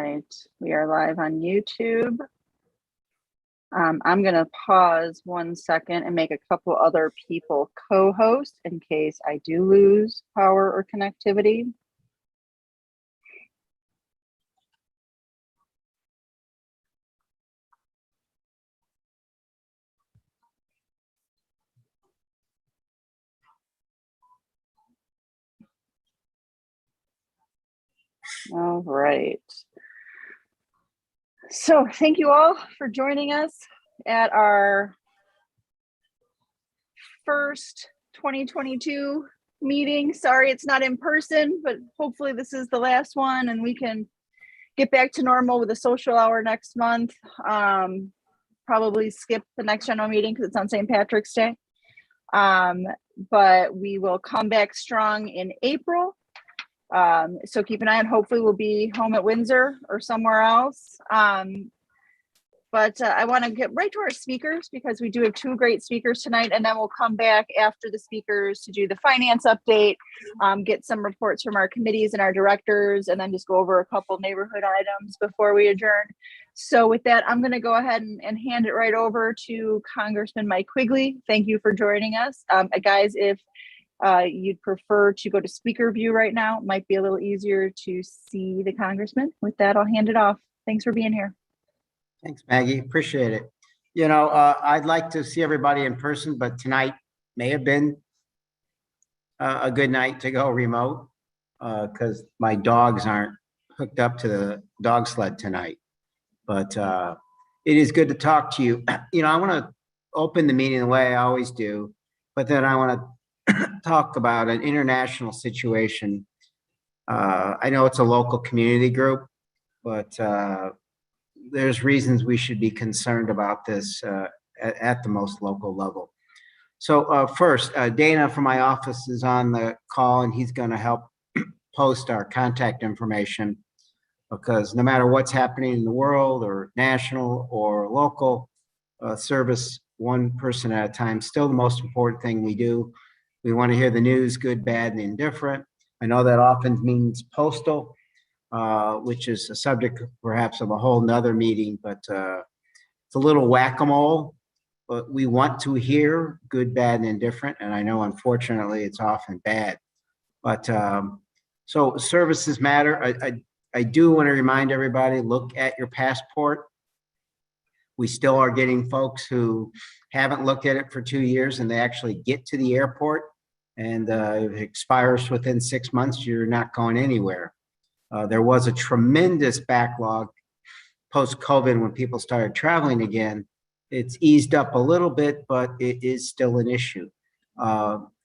right, we are live on YouTube. I'm going to pause 1 second and make a couple other people co-host in case I do lose power or connectivity. All right. So thank you all for joining us at our first 2022 meeting. Sorry, it's not in person, but hopefully this is the last one and we can get back to normal with a social hour next month. Probably skip the next general meeting because it's on St. Patrick's Day. But we will come back strong in April. So keep an eye on, hopefully we'll be home at Windsor or somewhere else. But I want to get right to our speakers because we do have two great speakers tonight, and then we'll come back after the speakers to do the finance update, get some reports from our committees and our directors, and then just go over a couple neighborhood items before we adjourn. So with that, I'm going to go ahead and hand it right over to Congressman Mike Quigley. Thank you for joining us. Guys, if you'd prefer to go to speaker view right now, it might be a little easier to see the congressman. With that, I'll hand it off. Thanks for being here. Thanks, Maggie. Appreciate it. You know, I'd like to see everybody in person, but tonight may have been a good night to go remote because my dogs aren't hooked up to the dog sled tonight. But it is good to talk to you. You know, I want to open the meeting the way I always do, but then I want to talk about an international situation. I know it's a local community group, but there's reasons we should be concerned about this at the most local level. So first, Dana from my office is on the call, and he's going to help post our contact information because no matter what's happening in the world or national or local, service one person at a time, still the most important thing we do. We want to hear the news, good, bad, and indifferent. I know that often means postal, which is a subject perhaps of a whole nother meeting, but it's a little whack-a-mole. But we want to hear good, bad, and indifferent, and I know unfortunately it's often bad. But so services matter. I do want to remind everybody, look at your passport. We still are getting folks who haven't looked at it for 2 years and they actually get to the airport and if it expires within 6 months, you're not going anywhere. There was a tremendous backlog post-COVID when people started traveling again. It's eased up a little bit, but it is still an issue.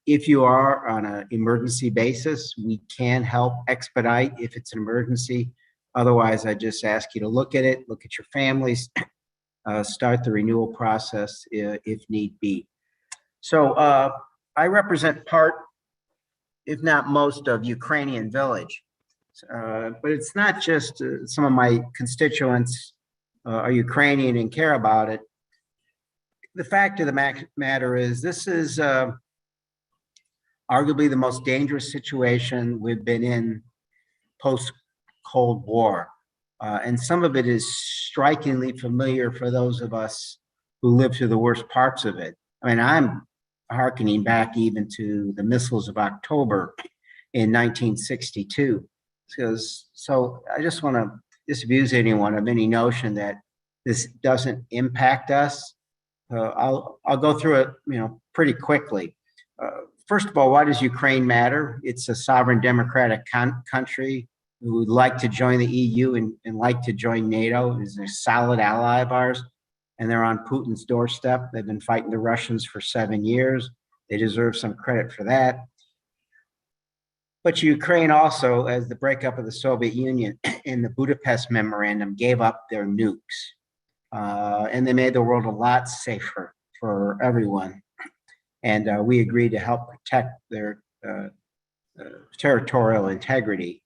If you are on an emergency basis, we can help expedite if it's an emergency. Otherwise, I just ask you to look at it, look at your families, start the renewal process if need be. So I represent part, if not most, of Ukrainian Village. But it's not just some of my constituents are Ukrainian and care about it. The fact of the matter is this is arguably the most dangerous situation we've been in post-Cold War. And some of it is strikingly familiar for those of us who lived through the worst parts of it. I mean, I'm hearkening back even to the missiles of October in 1962. So I just want to disabuse anyone of any notion that this doesn't impact us. I'll go through it, pretty quickly. First of all, why does Ukraine matter? It's a sovereign democratic country who would like to join the EU and like to join NATO. Is a solid ally of ours, and they're on Putin's doorstep. They've been fighting the Russians for 7 years. They deserve some credit for that. But Ukraine also, as the breakup of the Soviet Union in the Budapest Memorandum, gave up their nukes. And they made the world a lot safer for everyone. And we agreed to help protect their territorial integrity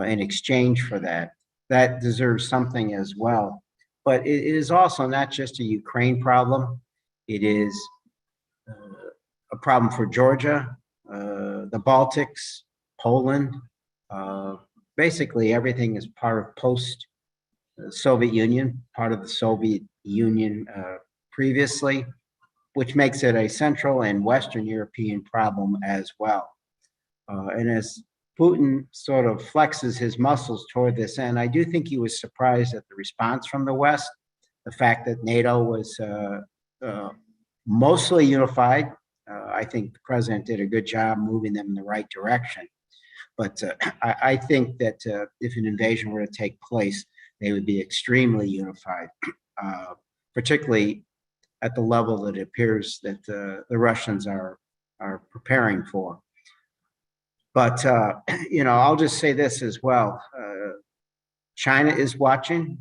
in exchange for that. That deserves something as well. But it is also not just a Ukraine problem. It is a problem for Georgia, the Baltics, Poland. Basically, everything is part of Soviet Union, part of the Soviet Union previously, which makes it a Central and Western European problem as well. And as Putin sort of flexes his muscles toward this end, I do think he was surprised at the response from the West. The fact that NATO was mostly unified. I think the president did a good job moving them in the right direction. But I think that if an invasion were to take place, they would be extremely unified, particularly at the level that it appears that the Russians are preparing for. But I'll just say this as well: China is watching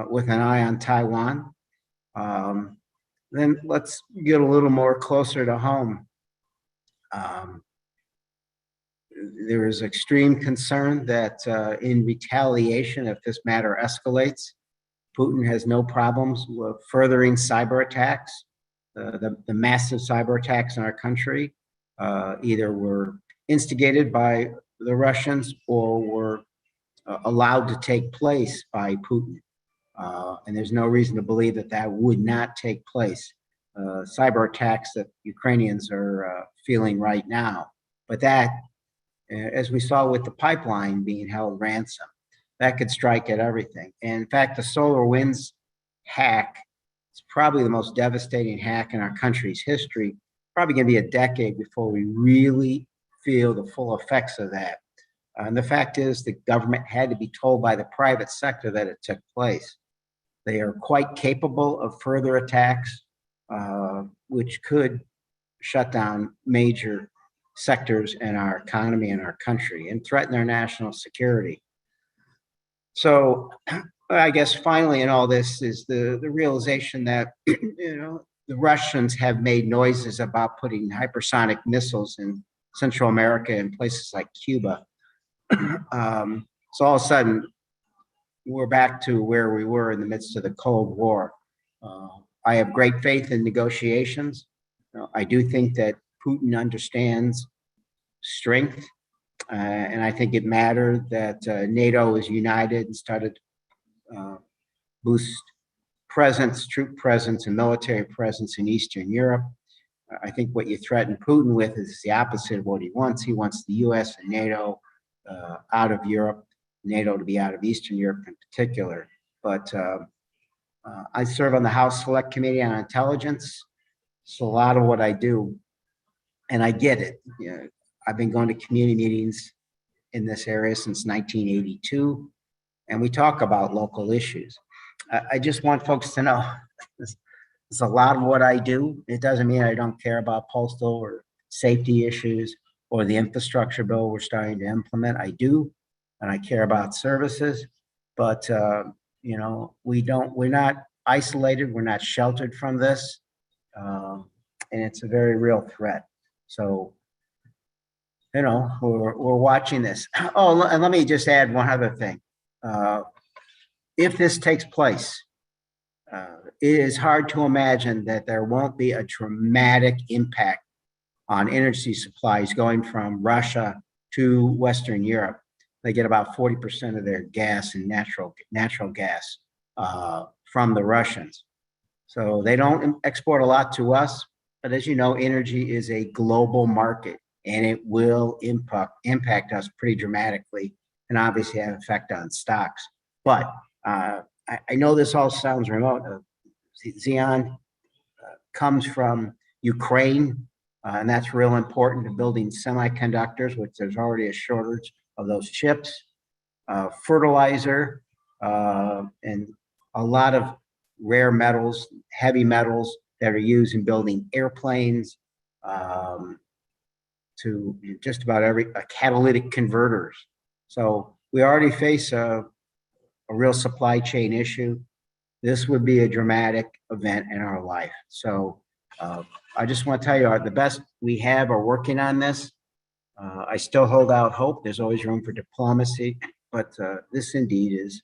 with an eye on Taiwan. Then let's get a little more closer to home. There is extreme concern that in retaliation, if this matter escalates, Putin has no problems with furthering cyber attacks. The massive cyber attacks in our country either were instigated by the Russians or were allowed to take place by Putin. And there's no reason to believe that that would not take place. Cyber attacks that Ukrainians are feeling right now. But that, as we saw with the pipeline being held ransom, that could strike at everything. And in fact, the SolarWinds hack is probably the most devastating hack in our country's history. Probably going to be a decade before we really feel the full effects of that. And the fact is, the government had to be told by the private sector that it took place. They are quite capable of further attacks, which could shut down major sectors in our economy and our country and threaten our national security. So I guess finally in all this is the realization that, the Russians have made noises about putting hypersonic missiles in Central America and places like Cuba. So all of a sudden, we're back to where we were in the midst of the Cold War. I have great faith in negotiations. I do think that Putin understands strength, and I think it mattered that NATO is united and started to boost troop presence, and military presence in Eastern Europe. I think what you threaten Putin with is the opposite of what he wants. He wants the US and NATO out of Europe, NATO to be out of Eastern Europe in particular. But I serve on the House Select Committee on Intelligence. It's a lot of what I do, and I get it. I've been going to community meetings in this area since 1982, and we talk about local issues. I just want folks to know it's a lot of what I do. It doesn't mean I don't care about postal or safety issues or the infrastructure bill we're starting to implement. I do, and I care about services, but we're not isolated. We're not sheltered from this, and it's a very real threat. So, we're watching this. Oh, and let me just add one other thing. If this takes place, it is hard to imagine that there won't be a dramatic impact on energy supplies going from Russia to Western Europe. They get about 40% of their gas and natural gas from the Russians. So they don't export a lot to us, but as you know, energy is a global market, and it will impact us pretty dramatically, and obviously have an effect on stocks. But I know this all sounds remote. Xeon comes from Ukraine, and that's real important to building semiconductors, which there's already a shortage of those chips, fertilizer, and a lot of rare metals, heavy metals that are used in building airplanes, to just about catalytic converters. So we already face a real supply chain issue. This would be a dramatic event in our life. So I just want to tell you, the best we have are working on this. I still hold out hope. There's always room for diplomacy, but this indeed is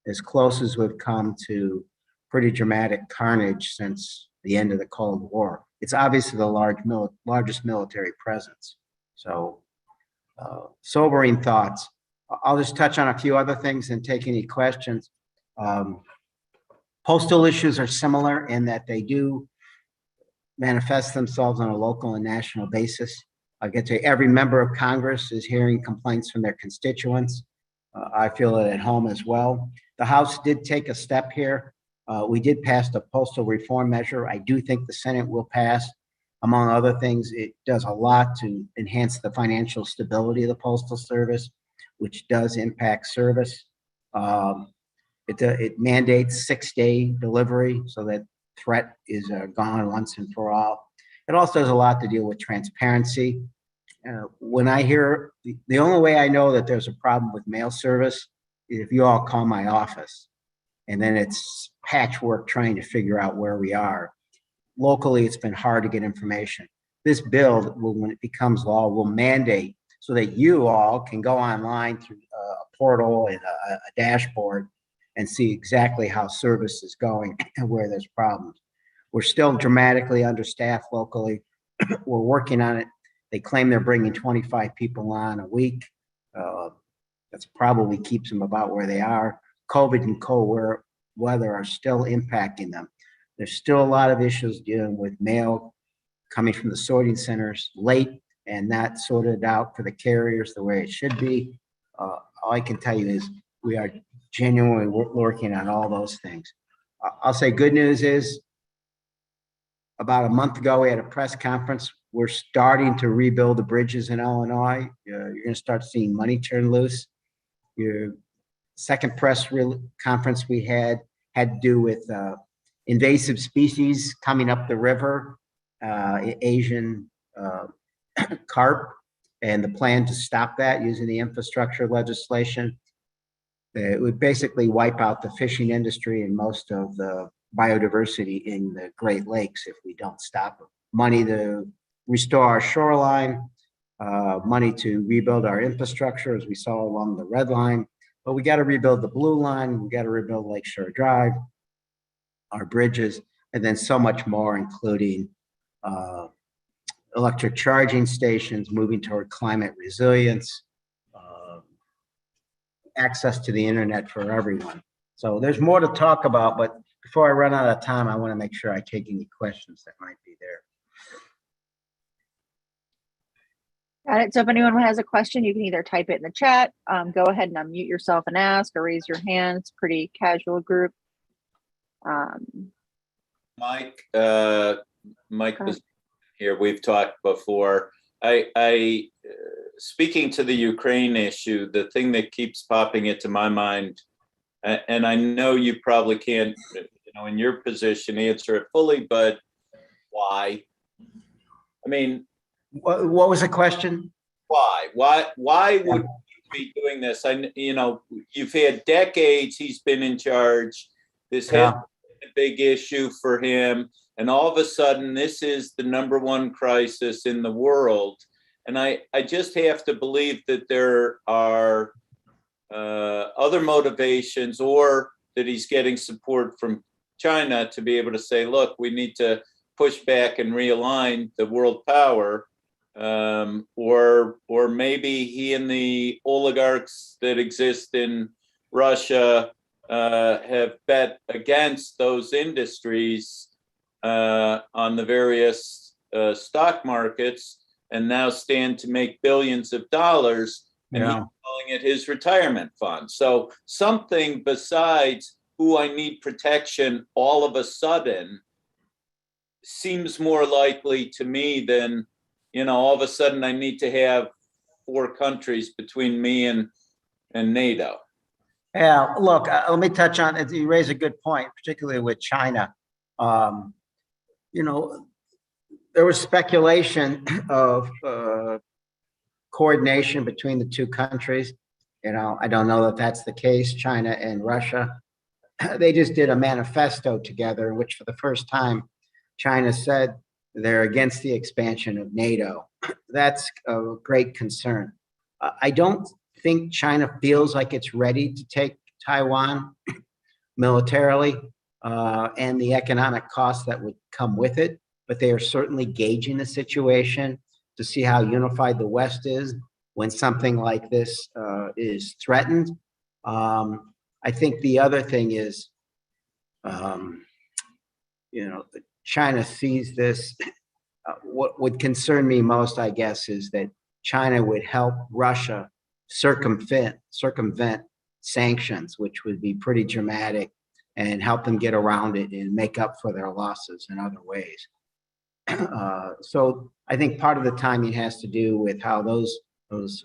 as close as we've come to pretty dramatic carnage since the end of the Cold War. It's obviously the largest military presence. So sobering thoughts. I'll just touch on a few other things and take any questions. Postal issues are similar in that they do manifest themselves on a local and national basis. I get to every member of Congress is hearing complaints from their constituents. I feel it at home as well. The House did take a step here. We did pass the postal reform measure. I do think the Senate will pass. Among other things, it does a lot to enhance the financial stability of the Postal Service, which does impact service. It mandates 6-day delivery so that threat is gone once and for all. It also does a lot to deal with transparency. When I hear, the only way I know that there's a problem with mail service is if you all call my office, and then it's patchwork trying to figure out where we are. Locally, it's been hard to get information. This bill, when it becomes law, will mandate so that you all can go online through a portal and a dashboard and see exactly how service is going and where there's problems. We're still dramatically understaffed locally. We're working on it. They claim they're bringing 25 people on a week. That's probably keeps them about where they are. COVID and cold weather are still impacting them. There's still a lot of issues dealing with mail coming from the sorting centers late and not sorted out for the carriers the way it should be. All I can tell you is we are genuinely working on all those things. I'll say good news is about a month ago, we had a press conference. We're starting to rebuild the bridges in Illinois. You're going to start seeing money turn loose. Your second press conference we had to do with invasive species coming up the river, Asian carp, and the plan to stop that using the infrastructure legislation. It would basically wipe out the fishing industry and most of the biodiversity in the Great Lakes if we don't stop it. Money to restore our shoreline, money to rebuild our infrastructure as we saw along the red line, but we got to rebuild the blue line, we got to rebuild Lakeshore Drive, our bridges, and then so much more, including electric charging stations, moving toward climate resilience, access to the internet for everyone. So there's more to talk about, but before I run out of time, I want to make sure I take any questions that might be there. Got it. So if anyone has a question, you can either type it in the chat, go ahead and unmute yourself and ask, or raise your hand. It's a pretty casual group. Mike was here. We've talked before. Speaking to the Ukraine issue, the thing that keeps popping into my mind, and I know you probably can't, in your position, answer it fully, but why? I mean, what was the question? Why would we be doing this? You've had decades he's been in charge. This has been a big issue for him. And all of a sudden, this is the #1 crisis in the world. And I just have to believe that there are other motivations, or that he's getting support from China to be able to say, look, we need to push back and realign the world power. Or maybe he and the oligarchs that exist in Russia have bet against those industries on the various stock markets and now stand to make billions of dollars, and he's calling it his retirement fund. So something besides who I need protection all of a sudden seems more likely to me than, all of a sudden I need to have 4 countries between me and NATO. Yeah, look, let me touch on it. You raise a good point, particularly with China. There was speculation of coordination between the 2 countries. I don't know that that's the case, China and Russia. They just did a manifesto together in which for the first time, China said they're against the expansion of NATO. That's a great concern. I don't think China feels like it's ready to take Taiwan militarily and the economic costs that would come with it, but they are certainly gauging the situation to see how unified the West is. when something like this is threatened. I think the other thing is, China sees this. What would concern me most, I guess, is that China would help Russia circumvent sanctions, which would be pretty dramatic, and help them get around it and make up for their losses in other ways. So I think part of the timing has to do with how those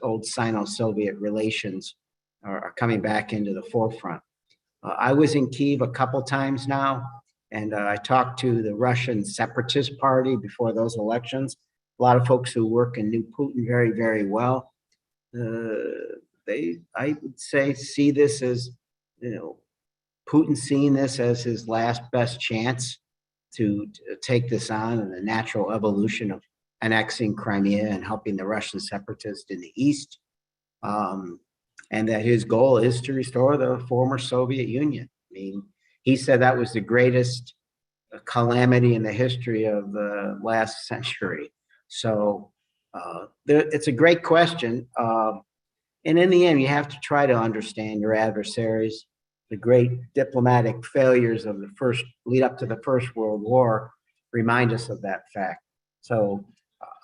old Sino-Soviet relations are coming back into the forefront. I was in Kyiv a couple times now, and I talked to the Russian Separatist Party before those elections. A lot of folks who work and knew Putin very, very well. I would say, see this as, Putin seeing this as his last best chance to take this on, and the natural evolution of annexing Crimea and helping the Russian separatists in the east. And that his goal is to restore the former Soviet Union. I mean, he said that was the greatest calamity in the history of the last century. So it's a great question. And in the end, you have to try to understand your adversaries. The great diplomatic failures of the lead up to the First World War remind us of that fact. So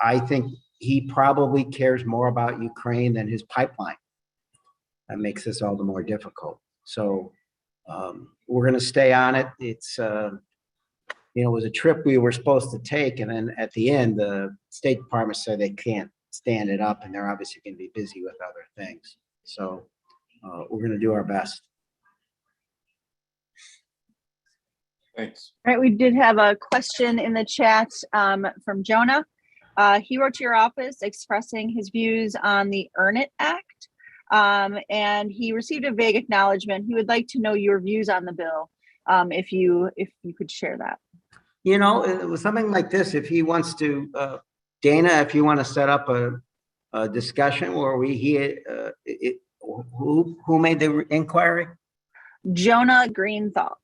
I think he probably cares more about Ukraine than his pipeline. That makes this all the more difficult. So we're going to stay on it. It's, it was a trip we were supposed to take. And then at the end, the State Department said they can't stand it up, and they're obviously going to be busy with other things. So we're going to do our best. Thanks. All right, we did have a question in the chat from Jonah. He wrote to your office expressing his views on the Earn It Act, and he received a vague acknowledgement. He would like to know your views on the bill, if you could share that. It was something like this. If he wants to, Dana, if you want to set up a discussion where who made the inquiry? Jonah Greenthal.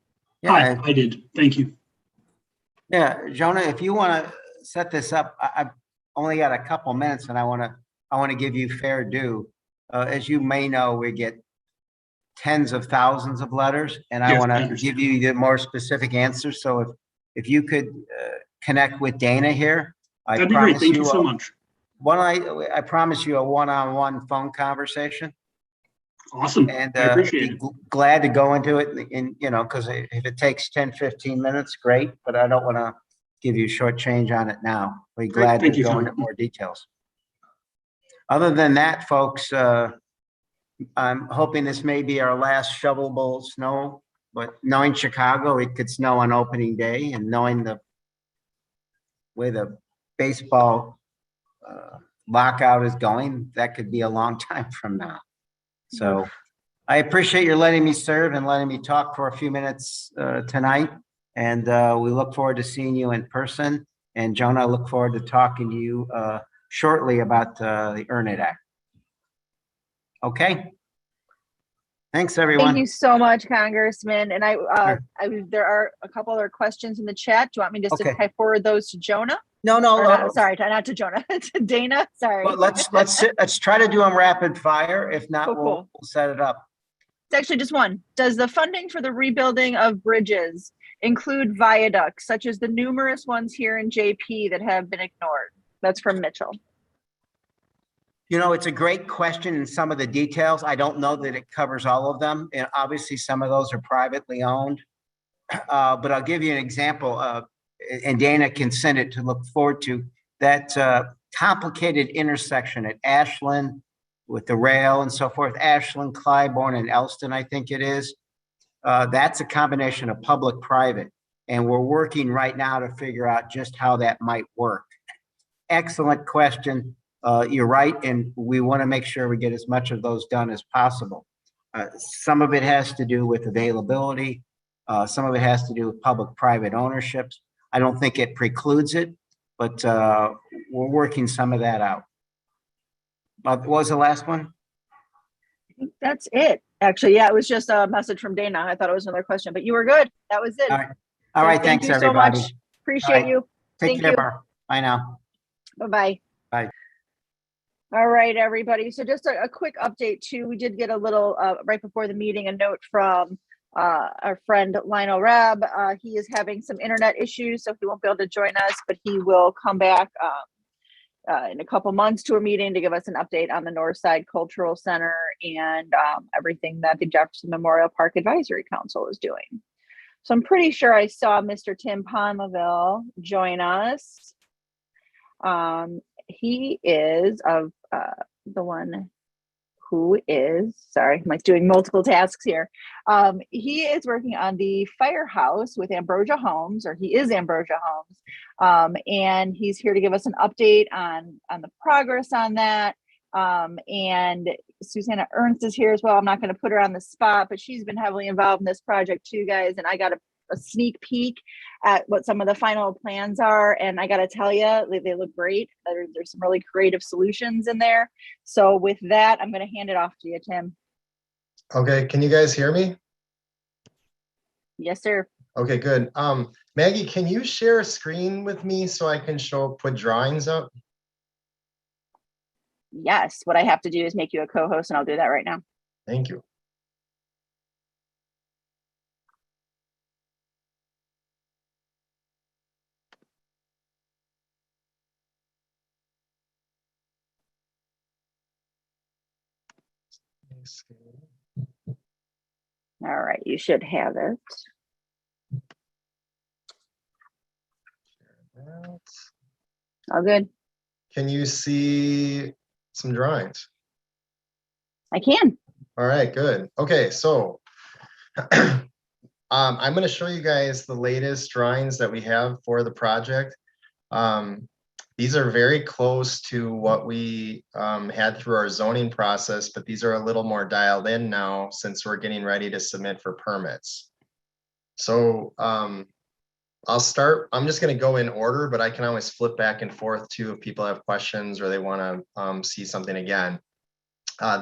Yeah, Hi, I did. Thank you. Yeah, Jonah, if you want to set this up, I've only got a couple minutes, and I want to give you fair due. As you may know, we get tens of thousands of letters, and I Yes, want I to understand. give you the more specific answers. So if you could connect with Dana here, That'd be great. Thank you so much. I promise you a one-on-one phone conversation. Awesome. And I appreciate it. glad to go into it, and because if it takes 10-15 minutes, great, but I don't want to give you short change on it now. We're glad Thank to you, go Phil. into more details. Other than that, folks, I'm hoping this may be our last shovelable snow, but knowing Chicago, it could snow on opening day, and knowing the way the baseball lockout is going, that could be a long time from now. So I appreciate your letting me serve and letting me talk for a few minutes tonight. And we look forward to seeing you in person. And Jonah, I look forward to talking to you shortly about the Earn It Act. Okay. Thanks, everyone. Thank you so much, Congressman. And there are a couple other questions in the chat. Do you want me just to forward those to Jonah? No. Sorry, not to Jonah, to Dana. Sorry. Well, let's try to do them rapid fire. If not, Cool. we'll set it up. It's actually just one. Does the funding for the rebuilding of bridges include viaducts, such as the numerous ones here in JP that have been ignored? That's from Mitchell. It's a great question, and some of the details, I don't know that it covers all of them. And obviously some of those are privately owned. But I'll give you an example, and Dana can send it to look forward to. That complicated intersection at Ashland with the rail and so forth, Ashland, Clybourne, and Elston, I think it is. That's a combination of public-private, and we're working right now to figure out just how that might work. Excellent question. You're right, and we want to make sure we get as much of those done as possible. Some of it has to do with availability. Some of it has to do with public-private ownerships. I don't think it precludes it, but we're working some of that out. What was the last one? I think that's it. Actually, yeah, it was just a message from Dana. I thought it was another question, but you were good. That was it. All right. Thanks, everybody. So much. Appreciate you. Take care. Bye now. Bye-bye. Bye. All right, everybody. So just a quick update too. We did get a little, right before the meeting, a note from our friend Lionel Rab. He is having some internet issues, so he won't be able to join us, but he will come back in a couple months to a meeting to give us an update on the North Side Cultural Center and everything that the Jefferson Memorial Park Advisory Council is doing. So I'm pretty sure I saw Mr. Tim Ponlaville join us. He is of the one who is, sorry, I'm like doing multiple tasks here. He is working on the firehouse with Ambrosia Homes, or he is Ambrosia Homes. And he's here to give us an update on the progress on that. And Susanna Ernst is here as well. I'm not going to put her on the spot, but she's been heavily involved in this project too, guys. And I got a sneak peek at what some of the final plans are, and I gotta tell you, they look great. There's some really creative solutions in there. So with that, I'm going to hand it off to you, Tim. Okay, can you guys hear me? Yes, sir. Okay, good. Maggie, can you share a screen with me so I can put drawings up? Yes, what I have to do is make you a co-host, and I'll do that right now. Thank you. All right, you should have it. All good. Can you see some drawings? I can. All right, good. Okay, so I'm going to show you guys the latest drawings that we have for the project. These are very close to what we had through our zoning process, but these are a little more dialed in now since we're getting ready to submit for permits. So I'll start, I'm just going to go in order, but I can always flip back and forth too if people have questions or they want to see something again.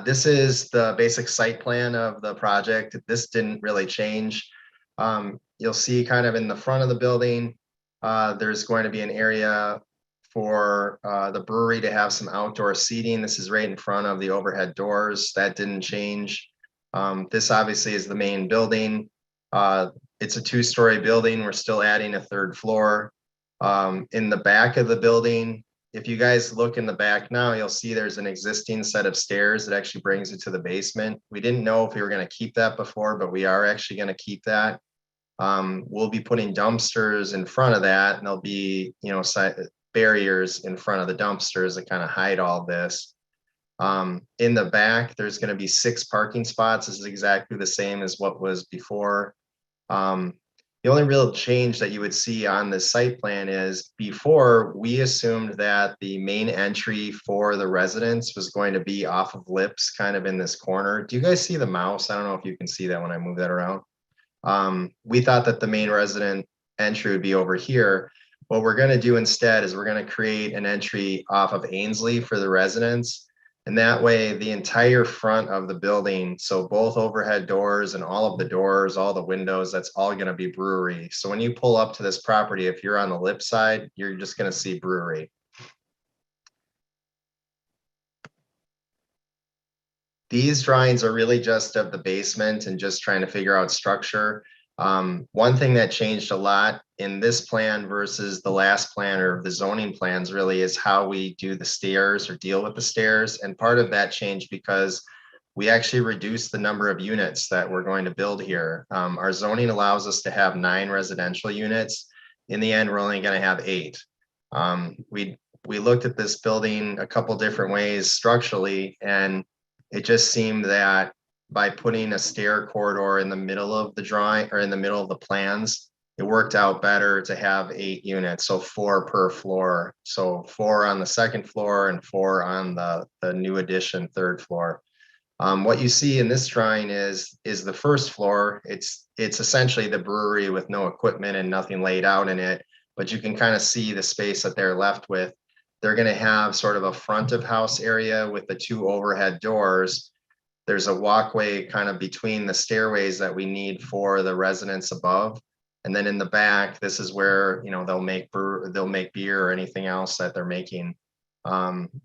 This is the basic site plan of the project. This didn't really change. You'll see kind of in the front of the building, there's going to be an area for the brewery to have some outdoor seating. This is right in front of the overhead doors. That didn't change. This obviously is the main building. It's a two-story building. We're still adding a third floor. In the back of the building, if you guys look in the back now, you'll see there's an existing set of stairs that actually brings you to the basement. We didn't know if we were going to keep that before, but we are actually going to keep that. We'll be putting dumpsters in front of that, and there'll be, barriers in front of the dumpsters that kind of hide all this. In the back, there's going to be 6 parking spots. This is exactly the same as what was before. The only real change that you would see on the site plan is before we assumed that the main entry for the residence was going to be off of Lips, kind of in this corner. Do you guys see the mouse? I don't know if you can see that when I move that around. We thought that the main resident entry would be over here. What we're going to do instead is we're going to create an entry off of Ainsley for the residents. And that way the entire front of the building, so both overhead doors and all of the doors, all the windows, that's all going to be brewery. So when you pull up to this property, if you're on the Lip side, you're just going to see brewery. These drawings are really just of the basement and just trying to figure out structure. One thing that changed a lot in this plan versus the last plan or the zoning plans really is how we do the stairs or deal with the stairs. And part of that changed because we actually reduced the number of units that we're going to build here. Our zoning allows us to have 9 residential units. In the end, we're only going to have 8. We looked at this building a couple different ways structurally, and it just seemed that by putting a stair corridor in the middle of the drawing or in the middle of the plans, it worked out better to have 8 units, so 4 per floor. So 4 on the second floor and 4 on the new addition third floor. What you see in this drawing is the first floor. It's essentially the brewery with no equipment and nothing laid out in it, but you can kind of see the space that they're left with. They're going to have sort of a front of house area with the 2 overhead doors. There's a walkway kind of between the stairways that we need for the residents above. And then in the back, this is where, they'll make beer or anything else that they're making.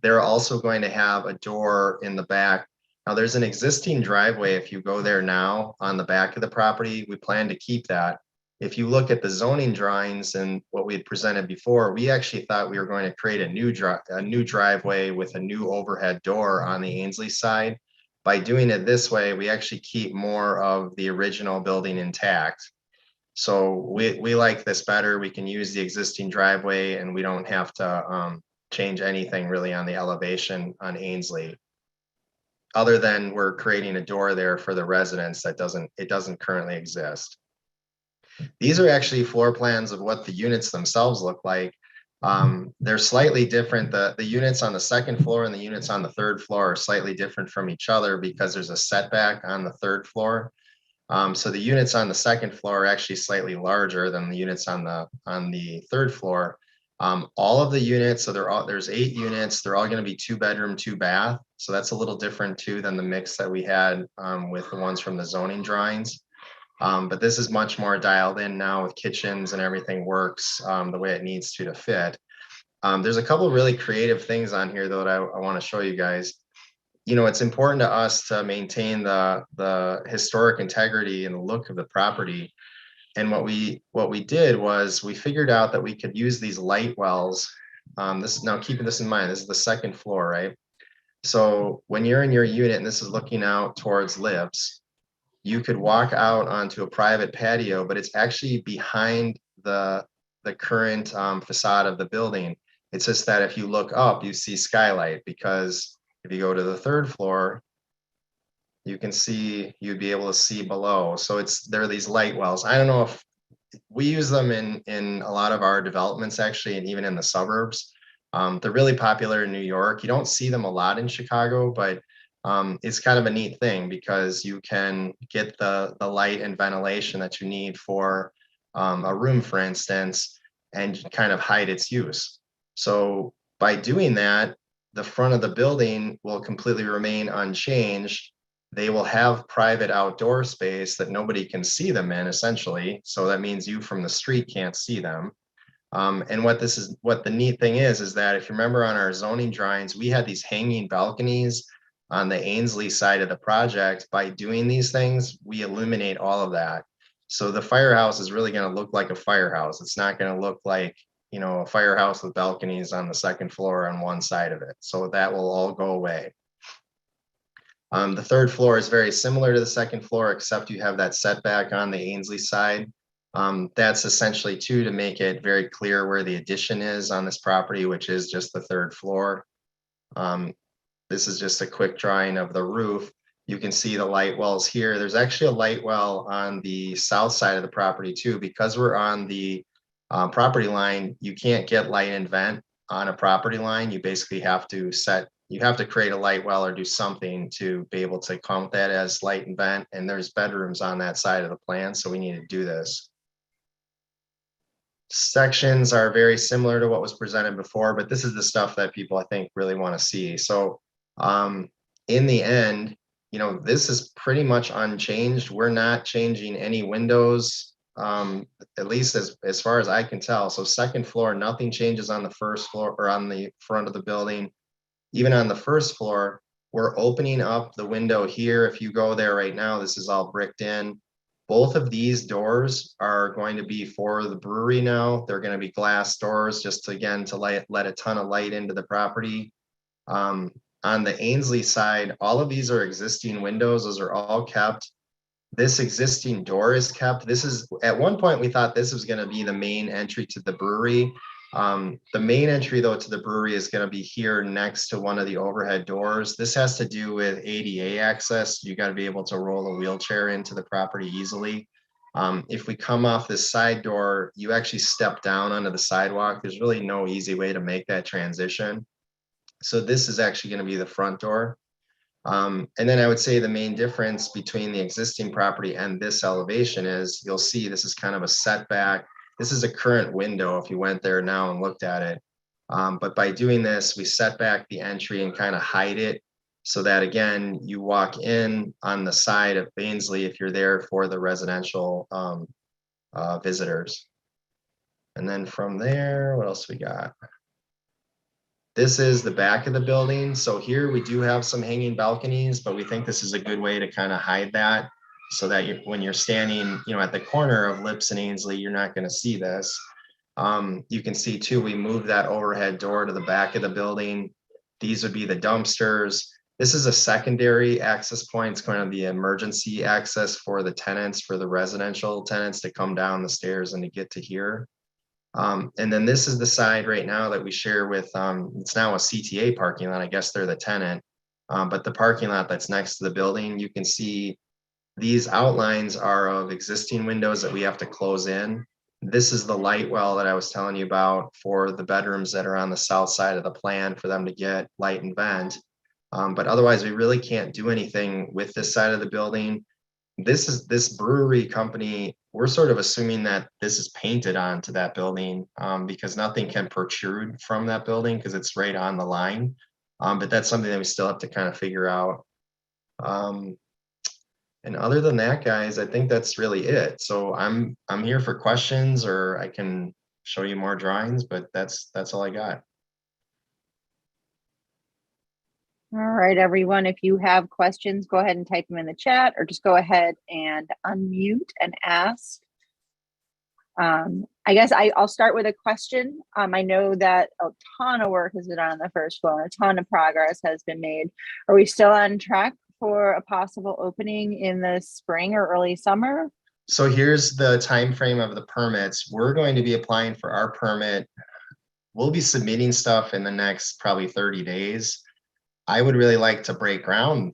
They're also going to have a door in the back. Now there's an existing driveway. If you go there now on the back of the property, we plan to keep that. If you look at the zoning drawings and what we had presented before, we actually thought we were going to create a new driveway with a new overhead door on the Ainsley side. By doing it this way, we actually keep more of the original building intact. So we like this better. We can use the existing driveway and we don't have to change anything really on the elevation on Ainsley. Other than we're creating a door there for the residents that doesn't currently exist. These are actually floor plans of what the units themselves look like. They're slightly different. The units on the second floor and the units on the third floor are slightly different from each other because there's a setback on the third floor. So the units on the second floor are actually slightly larger than the units on the third floor. All of the units, so there's 8 units. They're all going to be 2-bedroom, 2-bath. So that's a little different too than the mix that we had with the ones from the zoning drawings. But this is much more dialed in now with kitchens and everything works the way it needs to fit. There's a couple of really creative things on here though that I want to show you guys. You know, it's important to us to maintain the historic integrity and the look of the property. And what we did was we figured out that we could use these light wells. This is now keeping this in mind. This is the second floor, right? So when you're in your unit and this is looking out towards Lips, you could walk out onto a private patio, but it's actually behind the current facade of the building. It's just that if you look up, you see skylight, because if you go to the third floor, you'd be able to see below. So there are these light wells. I don't know if we use them in a lot of our developments actually, and even in the suburbs. They're really popular in New York. You don't see them a lot in Chicago, but it's kind of a neat thing because you can get the light and ventilation that you need for a room, for instance, and kind of hide its use. So by doing that, the front of the building will completely remain unchanged. They will have private outdoor space that nobody can see them in, essentially. So that means you from the street can't see them. And what the neat thing is that if you remember on our zoning drawings, we had these hanging balconies on the Ainsley side of the project. By doing these things, we illuminate all of that. So the firehouse is really going to look like a firehouse. It's not going to look like, you know, a firehouse with balconies on the second floor on one side of it. So that will all go away. The third floor is very similar to the second floor, except you have that setback on the Ainsley side. That's essentially to make it very clear where the addition is on this property, which is just the third floor. This is just a quick drawing of the roof. You can see the light wells here. There's actually a light well on the south side of the property too. Because we're on the property line, you can't get light and vent on a property line. You basically have to create a light well or do something to be able to count that as light and vent. And there's bedrooms on that side of the plan, so we need to do this. Sections are very similar to what was presented before, but this is the stuff that people I think really want to see. So in the end, you know, this is pretty much unchanged. We're not changing any windows, at least as far as I can tell. So second floor, nothing changes on the first floor or on the front of the building. Even on the first floor, we're opening up the window here. If you go there right now, this is all bricked in. Both of these doors are going to be for the brewery now. They're going to be glass doors, just again to let a ton of light into the property. On the Ainsley side, all of these are existing windows. Those are all kept. This existing door is kept. This is, at one point we thought this was going to be the main entry to the brewery. The main entry though to the brewery is going to be here next to one of the overhead doors. This has to do with ADA access. You got to be able to roll a wheelchair into the property easily. If we come off this side door, you actually step down onto the sidewalk. There's really no easy way to make that transition. So this is actually going to be the front door. And then I would say the main difference between the existing property and this elevation is you'll see this is kind of a setback. This is a current window if you went there now and looked at it. But by doing this, we set back the entry and kind of hide it so that, again, you walk in on the side of Ainsley if you're there for the residential visitors. And then from there, what else we got? This is the back of the building. So here we do have some hanging balconies, but we think this is a good way to kind of hide that so that when you're standing, at the corner of Lips and Ainsley, you're not going to see this. You can see too, we moved that overhead door to the back of the building. These would be the dumpsters. This is a secondary access point. It's going to be emergency access for the tenants, for the residential tenants to come down the stairs and to get to here. And then this is the side right now that we share with, it's now a CTA parking lot. I guess they're the tenant. But the parking lot that's next to the building, you can see these outlines are of existing windows that we have to close in. This is the light well that I was telling you about for the bedrooms that are on the south side of the plan for them to get light and vent. But otherwise, we really can't do anything with this side of the building. This brewery company, we're sort of assuming that this is painted onto that building because nothing can protrude from that building because it's right on the line. But that's something that we still have to kind of figure out. And other than that, guys, I think that's really it. So I'm here for questions, or I can show you more drawings, but that's all I got. All right, everyone, if you have questions, go ahead and type them in the chat or just go ahead and unmute and ask. I guess I'll start with a question. I know that a ton of work has been done on the first floor and a ton of progress has been made. Are we still on track for a possible opening in the spring or early summer? So here's the time frame of the permits. We're going to be applying for our permit. We'll be submitting stuff in the next probably 30 days. I would really like to break ground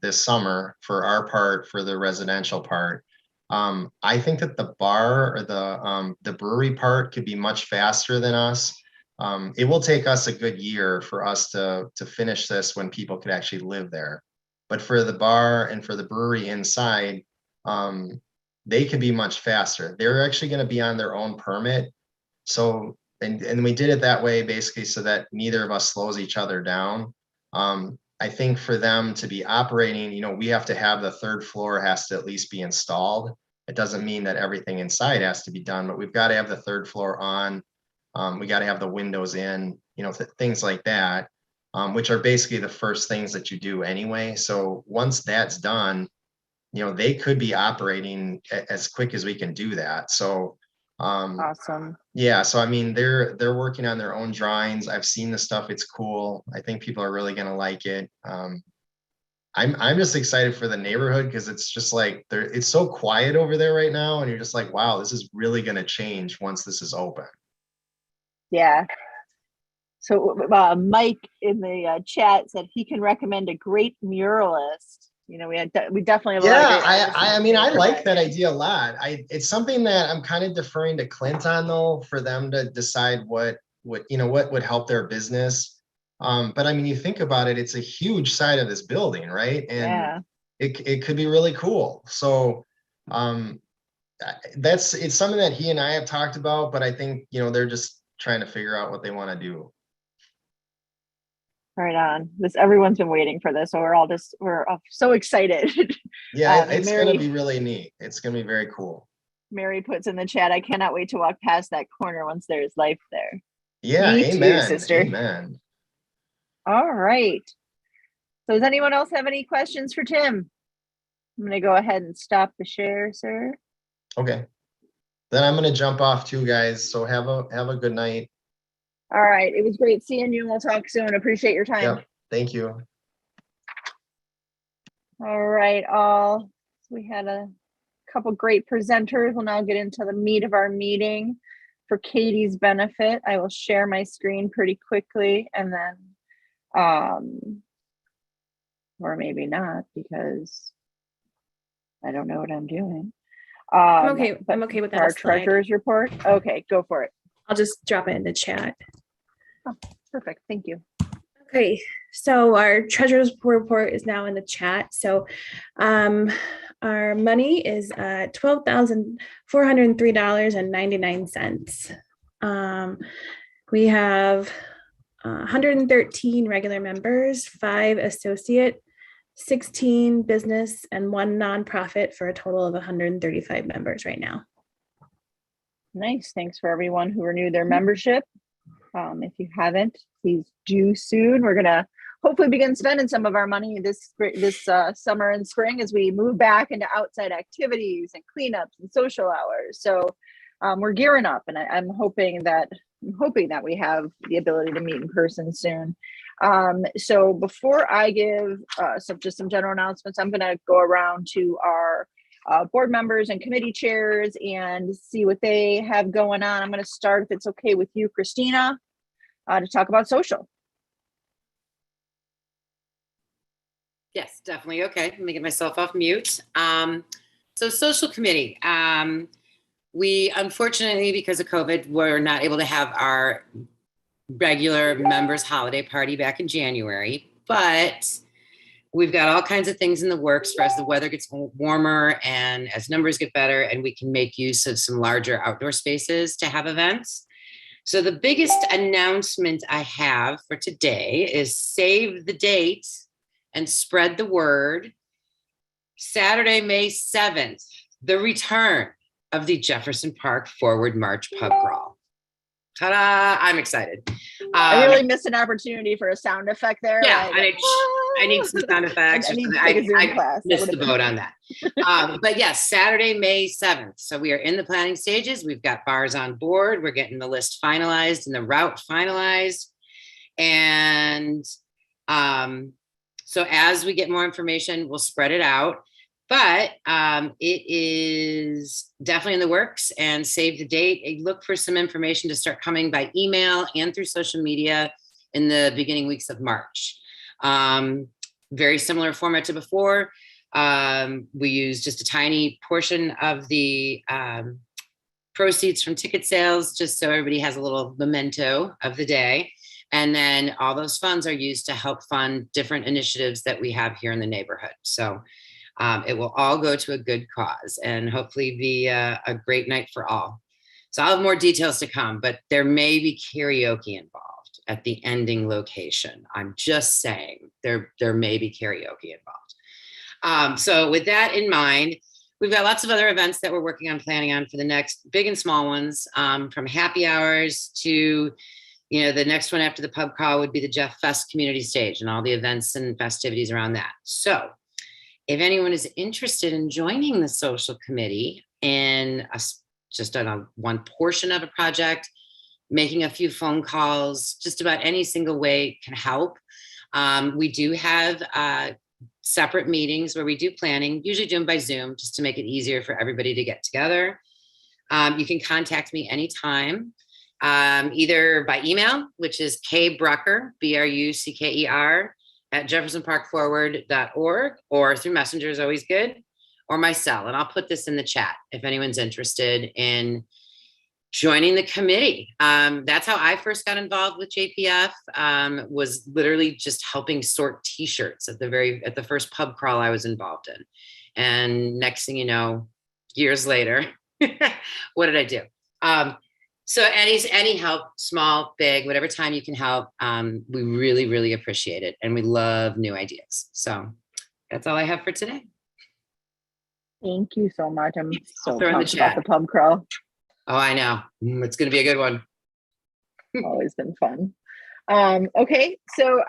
this summer for our part, for the residential part. I think that the bar or the brewery part could be much faster than us. It will take us a good year for us to finish this when people could actually live there. But for the bar and for the brewery inside, they could be much faster. They're actually going to be on their own permit. So, and we did it that way basically so that neither of us slows each other down. I think for them to be operating, we have to have the third floor has to at least be installed. It doesn't mean that everything inside has to be done, but we've got to have the third floor on. We got to have the windows in, things like that, which are basically the first things that you do anyway. So once that's done, they could be operating as quick as we can do that. So Awesome. yeah, so I mean, they're working on their own drawings. I've seen the stuff. It's cool. I think people are really going to like it. I'm just excited for the neighborhood because it's just like it's so quiet over there right now. And you're just like, wow, this is really going to change once this is open. Yeah. So Mike in the chat said he can recommend a great muralist. We definitely have a lot of great I mean, I like that idea a lot. It's something that I'm kind of deferring to Clint on though, for them to decide what would help their business. But I mean, you think about it, it's a huge side of this building, right? And it could be really cool. So it's something that he and I have talked about, but I think, they're just trying to figure out what they want to do. Right on. Everyone's been waiting for this, so we're so excited. Yeah, it's going to be really neat. It's going to be very cool. Mary puts in the chat, I cannot wait to walk past that corner once there's life there. Yeah, Me amen, too, sister. Amen. All right. So does anyone else have any questions for Tim? I'm going to go ahead and stop the share, sir. Okay. Then I'm going to jump off too, guys. So have a good night. All right. It was great seeing you. We'll talk soon. Appreciate your time. Yep. Thank you. All right. We had a couple great presenters. We'll now get into the meat of our meeting. For Katie's benefit, I will share my screen pretty quickly and then, or maybe not because I don't know what I'm doing. I'm okay with that. Our treasurer's report. Okay, go for it. I'll just drop it in the chat. Oh, perfect. Thank you. Okay, so our treasurer's report is now in the chat. So our money is $12,403.99. We have 113 regular members, 5 associate, 16 business, and 1 nonprofit for a total of 135 members right now. Nice. Thanks for everyone who renewed their membership. If you haven't, please do soon. We're gonna hopefully begin spending some of our money this summer and spring as we move back into outside activities and cleanups and social hours. So we're gearing up, and I'm hoping that we have the ability to meet in person soon. So before I give just some general announcements, I'm going to go around to our board members and committee chairs and see what they have going on. I'm going to start, if it's okay with you, Christina, to talk about social. Yes, definitely. Okay, let me get myself off mute. So social committee. We, unfortunately, because of COVID, were not able to have our regular members holiday party back in January, but we've got all kinds of things in the works for as the weather gets warmer and as numbers get better, and we can make use of some larger outdoor spaces to have events. So the biggest announcement I have for today is save the date and spread the word. Saturday, May 7th, the return of the Jefferson Park Forward March Pub Crawl. Ta-da! I'm excited. I really missed an opportunity for a sound effect there. Yeah, like, I need some sound effects. I need to take a Zoom class. Missed the boat on that. But yes, Saturday, May 7th. So we are in the planning stages. We've got bars on board. We're getting the list finalized and the route finalized. And so as we get more information, we'll spread it out. But it is definitely in the works, and save the date. Look for some information to start coming by email and through social media in the beginning weeks of March. Very similar format to before. We use just a tiny portion of the proceeds from ticket sales, just so everybody has a little memento of the day. And then all those funds are used to help fund different initiatives that we have here in the neighborhood. So it will all go to a good cause and hopefully be a great night for all. So I'll have more details to come, but there may be karaoke involved at the ending location. I'm just saying there may be karaoke involved. So with that in mind, we've got lots of other events that we're working on, planning on for the next, big and small ones, from happy hours to, the next one after the pub crawl would be the Jeff Fest community stage and all the events and festivities around that. So if anyone is interested in joining the social committee in just on one portion of a project, making a few phone calls, just about any single way can help. We do have separate meetings where we do planning, usually do them by Zoom, just to make it easier for everybody to get together. You can contact me anytime, either by email, which is kbrucker, BRUCKER, at jeffersonparkforward.org, or through Messenger is always good, or my cell. And I'll put this in the chat if anyone's interested in joining the committee. That's how I first got involved with JPF, was literally just helping sort t-shirts at the first pub crawl I was involved in. And next thing you know, years later, what did I do? So any help, small, big, whatever time you can help, we really, really appreciate it. And we love new ideas. So that's all I have for today. Thank you so much. I'm so throw in the pumped about chat. the pub crawl. Oh, I know. It's going to be a good one. Always been fun. Okay, so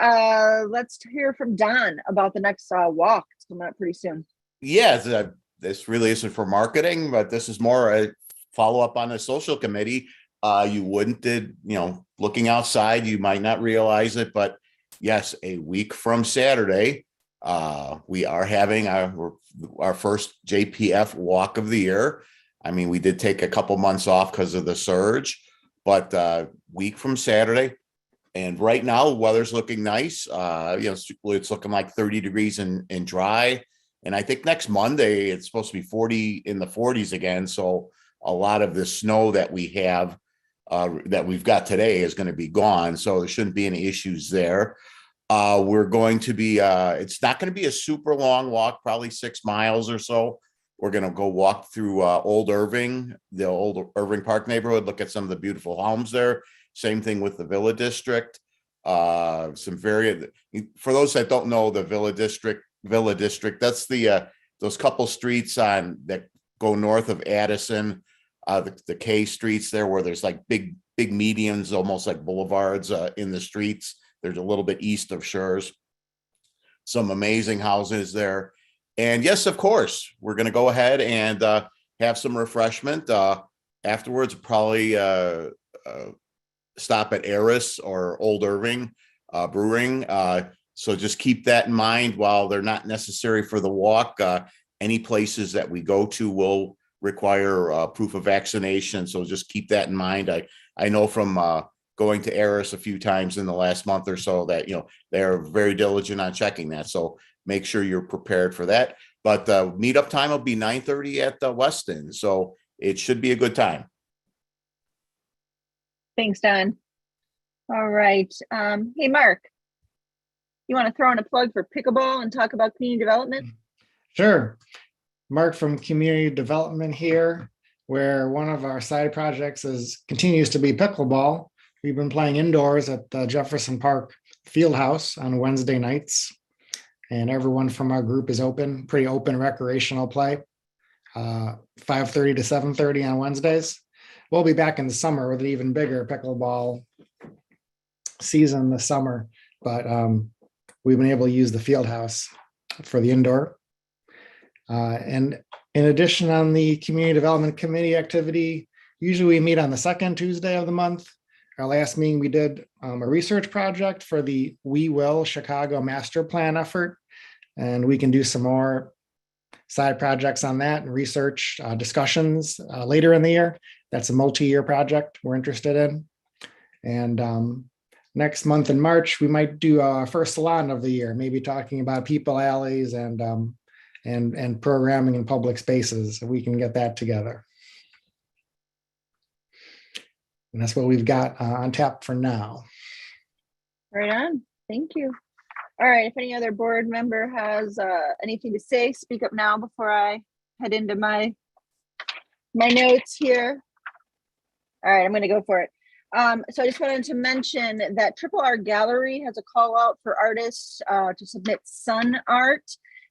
let's hear from Don about the next walk. It's coming up pretty soon. Yeah, this really isn't for marketing, but this is more a follow-up on the social committee. You wouldn't looking outside, you might not realize it, but yes, a week from Saturday, we are having our first JPF walk of the year. I mean, we did take a couple months off because of the surge, but week from Saturday. And right now, weather's looking nice. It's looking like 30 degrees and dry. And I think next Monday, it's supposed to be 40 in the 40s again. So a lot of the snow that we have, that we've got today is going to be gone. So there shouldn't be any issues there. We're going to be, it's not going to be a super long walk, probably 6 miles or so. We're going to go walk through Old Irving, the old Irving Park neighborhood, look at some of the beautiful homes there. Same thing with the Villa District. For those that don't know the Villa District, that's the those couple streets that go north of Addison, the K streets there where there's like big big medians, almost like boulevards in the streets. There's a little bit east of Schurz. Some amazing houses there. And yes, of course, we're going to go ahead and have some refreshment. Afterwards, probably stop at Eris or Old Irving Brewing. So just keep that in mind while they're not necessary for the walk. Any places that we go to will require proof of vaccination. So just keep that in mind. I know from going to Eris a few times in the last month or so that, they're very diligent on checking that. So make sure you're prepared for that. But the meetup time will be 9:30 at the Westin. So it should be a good time. Thanks, Don. All right. Hey, Mark, you want to throw in a plug for pickleball and talk about community development? Sure. Mark from Community Development here, where one of our side projects continues to be pickleball. We've been playing indoors at the Jefferson Park Fieldhouse on Wednesday nights, and everyone from our group is pretty open recreational play, 5:30 to 7:30 on Wednesdays. We'll be back in the summer with an even bigger pickleball season this summer, but we've been able to use the Fieldhouse for the indoor. And in addition, on the Community Development Committee activity, usually we meet on the second Tuesday of the month. Our last meeting, we did a research project for the We Will Chicago Master Plan effort, and we can do some more side projects on that and research discussions later in the year. That's a multi-year project we're interested in. And next month in March, we might do our first salon of the year, maybe talking about people alleys and programming in public spaces. So we can get that together. And that's what we've got on tap for now. Right on. Thank you. All right. If any other board member has anything to say, speak up now before I head into my notes here. All right, I'm going to go for it. So I just wanted to mention that Triple R Gallery has a call out for artists to submit sun art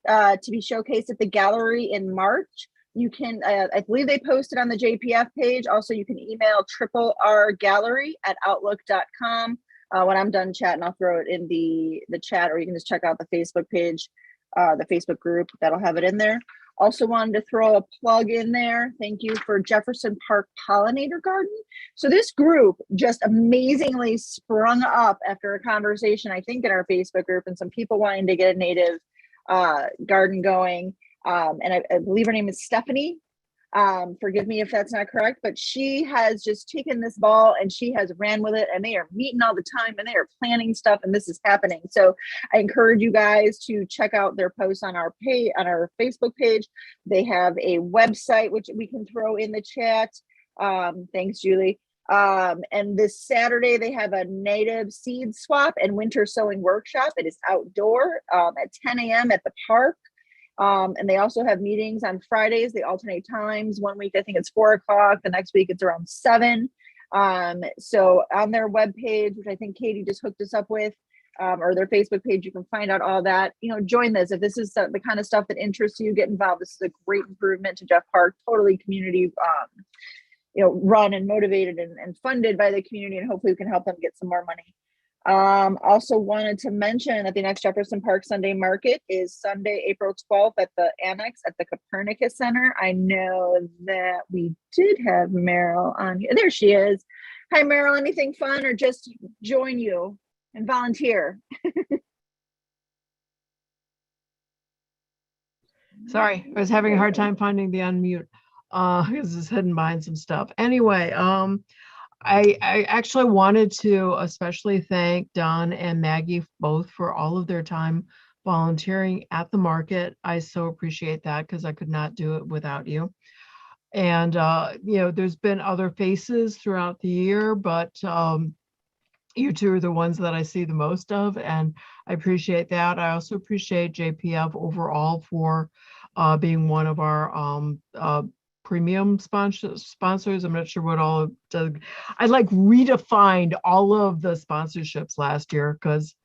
to be showcased at the gallery in March. You can, I believe they posted on the JPF page. Also, you can email triple-r-gallery@outlook.com. When I'm done chatting, I'll throw it in the chat, or you can just check out the Facebook page, the Facebook group that'll have it in there. Also wanted to throw a plug in there. Thank you for Jefferson Park Pollinator Garden. So this group just amazingly sprung up after a conversation, I think, in our Facebook group, and some people wanting to get a native garden going. And I believe her name is Stephanie. Forgive me if that's not correct, but she has just taken this ball and she has ran with it, and they are meeting all the time and they are planning stuff, and this is happening. So I encourage you guys to check out their posts on our page, on our Facebook page. They have a website, which we can throw in the chat. Thanks, Julie. And this Saturday they have a native seed swap and winter sowing workshop. It is outdoor at 10 a.m. at the park. And they also have meetings on Fridays. They alternate times. One week, I think it's 4 o'clock. The next week it's around 7. So on their webpage, which I think Katie just hooked us up with, or their Facebook page, you can find out all that. Join this. If this is the kind of stuff that interests you, get involved. This is a great improvement to Jeff Park, totally community, run and motivated and funded by the community, and hopefully we can help them get some more money. Also wanted to mention that the next Jefferson Park Sunday Market is Sunday, April 12th at the Annex at the Copernicus Center. I know that we did have Meryl on here. There she is. Hi, Meryl. Anything fun, or just join you and volunteer? Sorry, I was having a hard time finding the unmute because it's hidden behind some stuff. Anyway, I actually wanted to especially thank Don and Maggie both for all of their time volunteering at the market. I so appreciate that because I could not do it without you. And, there's been other faces throughout the year, but you two are the ones that I see the most of, and I appreciate that. I also appreciate JPF overall for being one of our premium sponsors. I'm not sure what all does. I redefined all of the sponsorships last year because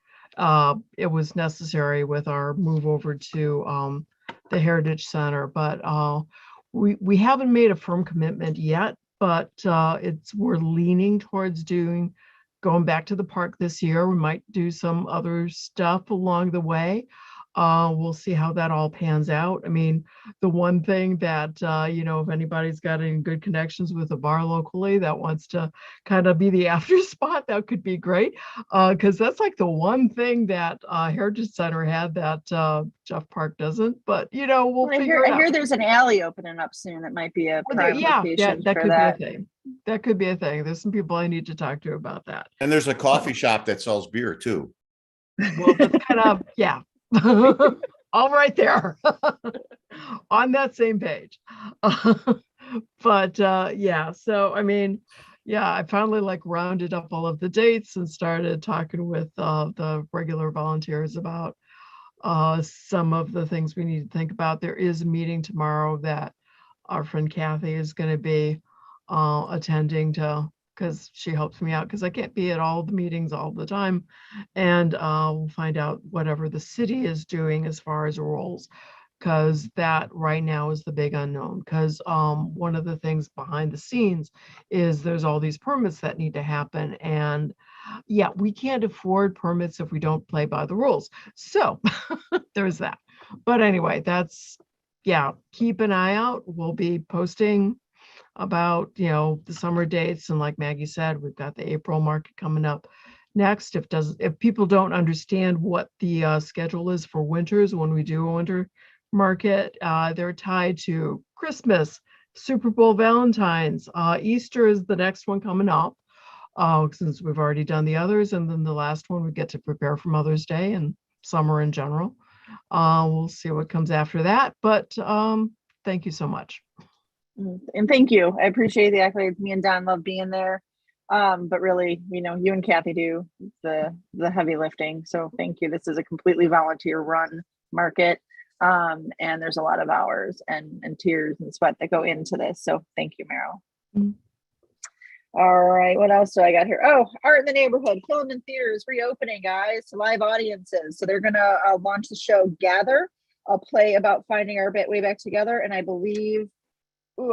it was necessary with our move over to the Heritage Center. But we haven't made a firm commitment yet but we're leaning towards going back to the park this year. We might do some other stuff along the way. We'll see how that all pans out. I mean, the one thing that, if anybody's got any good connections with a bar locally that wants to kind of be the after spot, that could be great. Because that's like the one thing that Heritage Center had that Jeff Park doesn't. But, we'll Well, figure it I hear out. there's an alley opening up soon. That might be a prime location that for could that. be a thing. That could be a thing. There's some people I need to talk to about that. And there's a coffee shop that sells beer too. Well, that's kind of, yeah. All right there on that same page. But yeah, so I mean, yeah, I finally like rounded up all of the dates and started talking with the regular volunteers about some of the things we need to think about. There is a meeting tomorrow that our friend Kathy is going to be attending to, because she helps me out because I can't be at all the meetings all the time. And we'll find out whatever the city is doing as far as roles, because that right now is the big unknown. Because one of the things behind the scenes is there's all these permits that need to happen. And yeah, we can't afford permits if we don't play by the rules. So there's that. But anyway, yeah, keep an eye out. We'll be posting about the summer dates, and like Maggie said, we've got the April market coming up next. If people don't understand what the schedule is for winters, when we do a winter market, they're tied to Christmas, Super Bowl, Valentine's, Easter is the next one coming up, since we've already done the others, and then the last one we get to prepare for Mother's Day and summer in general. We'll see what comes after that, but thank you so much. And thank you. I appreciate the accolades. Me and Don love being there. But really, you and Kathy do the heavy lifting. So thank you. This is a completely volunteer run market. And there's a lot of hours and tears and sweat that go into this. So thank you, Meryl. All right. What else do I got here? Oh, Art in the Neighborhood. Film and theaters reopening, guys, to live audiences. So they're going to launch the show Gather. I'll play about finding our way back together. And I believe,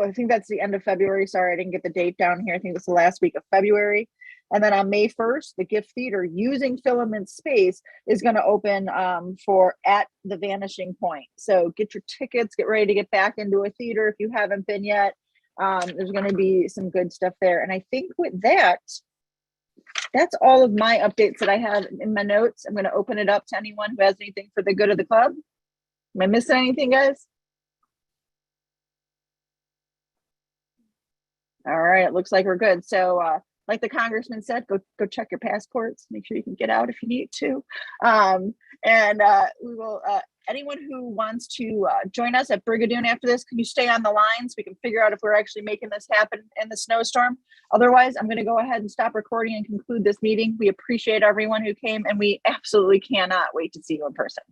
I think that's the end of February. Sorry, I didn't get the date down here. I think it's the last week of February. And then on May 1st, the Gift Theater, using Filament Space, is going to open for At the Vanishing Point. So get your tickets, get ready to get back into a theater if you haven't been yet. There's going to be some good stuff there. And I think with that, that's all of my updates that I have in my notes. I'm going to open it up to anyone who has anything for the good of the club. Am I missing anything, guys? All right, it looks like we're good. So like the congressman said, go check your passports, make sure you can get out if you need to. We will, anyone who wants to join us at Brigadoon after this, can you stay on the line so we can figure out if we're actually making this happen in the snowstorm? Otherwise, I'm going to go ahead and stop recording and conclude this meeting. We appreciate everyone who came, and we absolutely cannot wait to see you in person.